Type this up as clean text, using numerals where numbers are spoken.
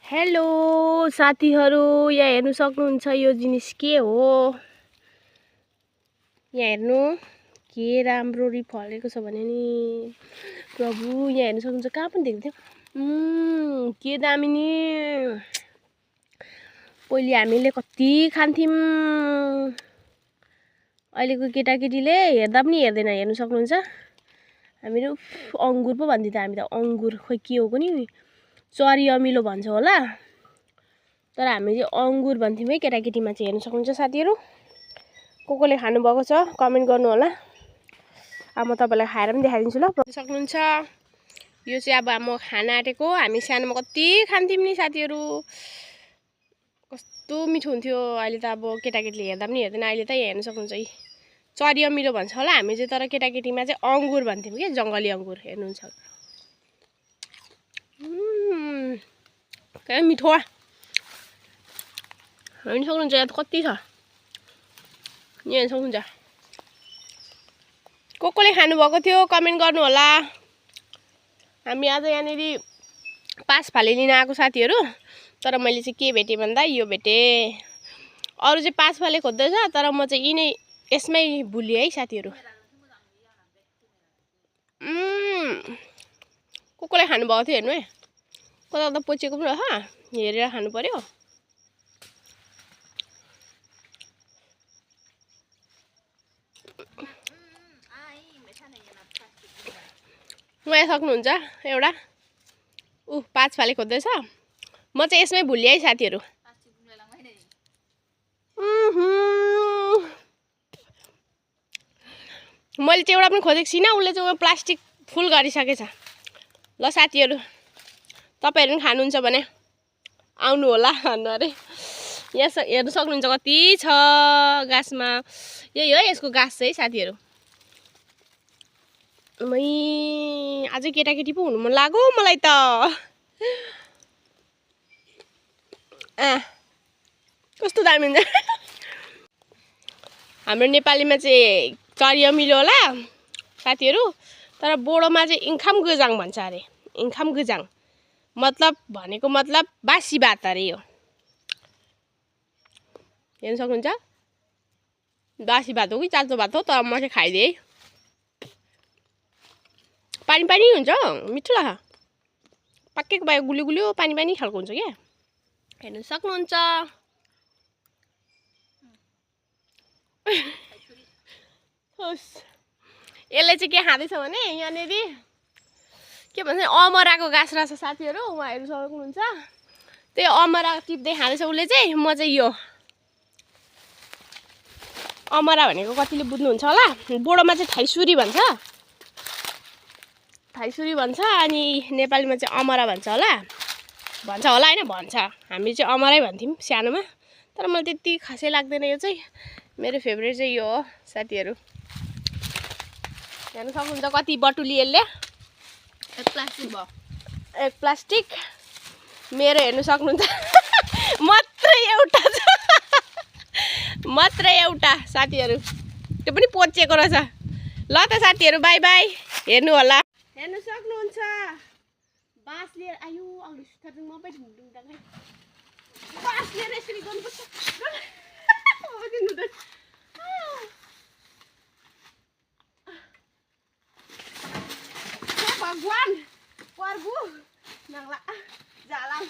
Hello साथीहरू, यहाँ हेर्नु सक्नुहुन्छ यो जिनिस के हो? यहाँ हेर्नु के राम्ररी फलेको छ भने नि प्रभु, यहाँ हेर्नु सक्नुहुन्छ। कहाँ पनि देख्थ्यो के दामी नि। पहिले हामीले कति खान्थ्यौँ, अहिलेको केटाकेटीले हेर्दा पनि हेर्दैन। हेर्नु सक्नुहुन्छ हामीहरू अङ्गुर पो भन्थ्यो त, हामी त अङ्गुर खोइ के हो पनि, चरी अमिलो भन्छ होला, तर हामी चाहिँ अङ्गुर भन्थ्यौँ है केटाकेटीमा चाहिँ। हेर्नु सक्नुहुन्छ साथीहरू, कसले खानुभएको छ कमेन्ट गर्नु होला। अब म तपाईँलाई खाएर पनि देखाइदिन्छु ल। सक्नुहुन्छ यो चाहिँ अब म खान आँटेको। हामी सानोमा कति खान्थ्यौँ नि साथीहरू, कस्तो मिठो हुन्थ्यो। अहिले त अब केटाकेटीले हेर्दा पनि हेर्दैन। अहिले त हेर्नु सक्नुहुन्छ है चरी अमिलो भन्छ होला, हामी चाहिँ तर केटाकेटीमा चाहिँ अङ्गुर भन्थ्यौँ कि, जङ्गली अङ्गुर। हेर्नुहुन्छ क्या मिठो। हेर्नु सक्नुहुन्छ यहाँ कति छ, यहाँ हेर्नु सक्नुहुन्छ। कसले खानुभएको थियो कमेन्ट गर्नु होला। हामी आज यहाँनिर पाँचफाले लिन आएको साथीहरू, तर मैले चाहिँ के भेटेँ भन्दा यो भेटेँ। अरू चाहिँ पाँचफाले खोज्दैछ, तर म चाहिँ यसमै भुलिएँ है साथीहरू। कसले खानुभएको थियो हेर्नु है, कता कता पोचेको पनि रहेछ, हेरेर खानु पर्यो। उहाँ सक्नुहुन्छ एउटा पाँचफाले खोज्दैछ, म चाहिँ यसमै भुलिएँ है साथीहरू। मैले चाहिँ एउटा पनि खोजेको छुइनँ, उसले चाहिँ प्लास्टिक फुल गरिसकेछ। ल साथीहरू, तपाईँहरू पनि खानुहुन्छ भने आउनु होला भन्नु अरे। यहाँ हेर्नु सक्नुहुन्छ कति छ गाछमा। यही हो यसको गाछ चाहिँ साथीहरू। अझै केटाकेटी पो हुनु मन लाग्यो मलाई त। कस्तो दामी हुन्छ। हाम्रो नेपालीमा चाहिँ चरी अमिलो होला साथीहरू, तर बोडोमा चाहिँ इङ्खाम गुजाङ भन्छ अरे। इङ्खाम गुजाङ मतलब भनेको मतलब बासी भात अरे यो। हेर्नु सक्नुहुन्छ बासी भात हो कि चाल्चो भात हो, तर म चाहिँ खाइदिएँ है। पानी पानी हुन्छ, मिठो लाग्छ। पक्केको भयो गुलियो गुलियो पानी पानी खालको हुन्छ क्या। हेर्नु सक्नुहुन्छ। यसले चाहिँ के खाँदैछ भने यहाँनिर के भन्छ अमराको गाछ रहेछ साथीहरू, उहाँ हेर्नु सक्नुहुन्छ। त्यही अमरा टिप्दै खाँदैछ उसले चाहिँ। म चाहिँ यो अमरा भनेको कतिले बुझ्नुहुन्छ होला, बोडोमा चाहिँ थाइसुरी भन्छ, थाइसुरी भन्छ, अनि नेपालीमा चाहिँ अमरा भन्छ होला। भन्छ होला होइन, भन्छ। हामी चाहिँ अमरै भन्थ्यौँ सानोमा, तर मलाई त्यति खासै लाग्दैन। यो चाहिँ मेरो फेभरेट चाहिँ यो हो साथीहरू। हेर्नु सक्नुहुन्छ कति बटुली यसले। एक प्लास्टिक भयो, एक प्लास्टिक मेरो। हेर्नु सक्नुहुन्छ मात्रै एउटा छ, मात्रै एउटा साथीहरू, त्यो पनि पोचेको रहेछ। ल त साथीहरू, बाई बाई, हेर्नु होला। हेर्नु सक्नुहुन्छ बाँस लिएर आयो अघि म पनि बाँस लिएर यसरी गर्नुपर्छ। भगवान प्रभु नंगला जालाम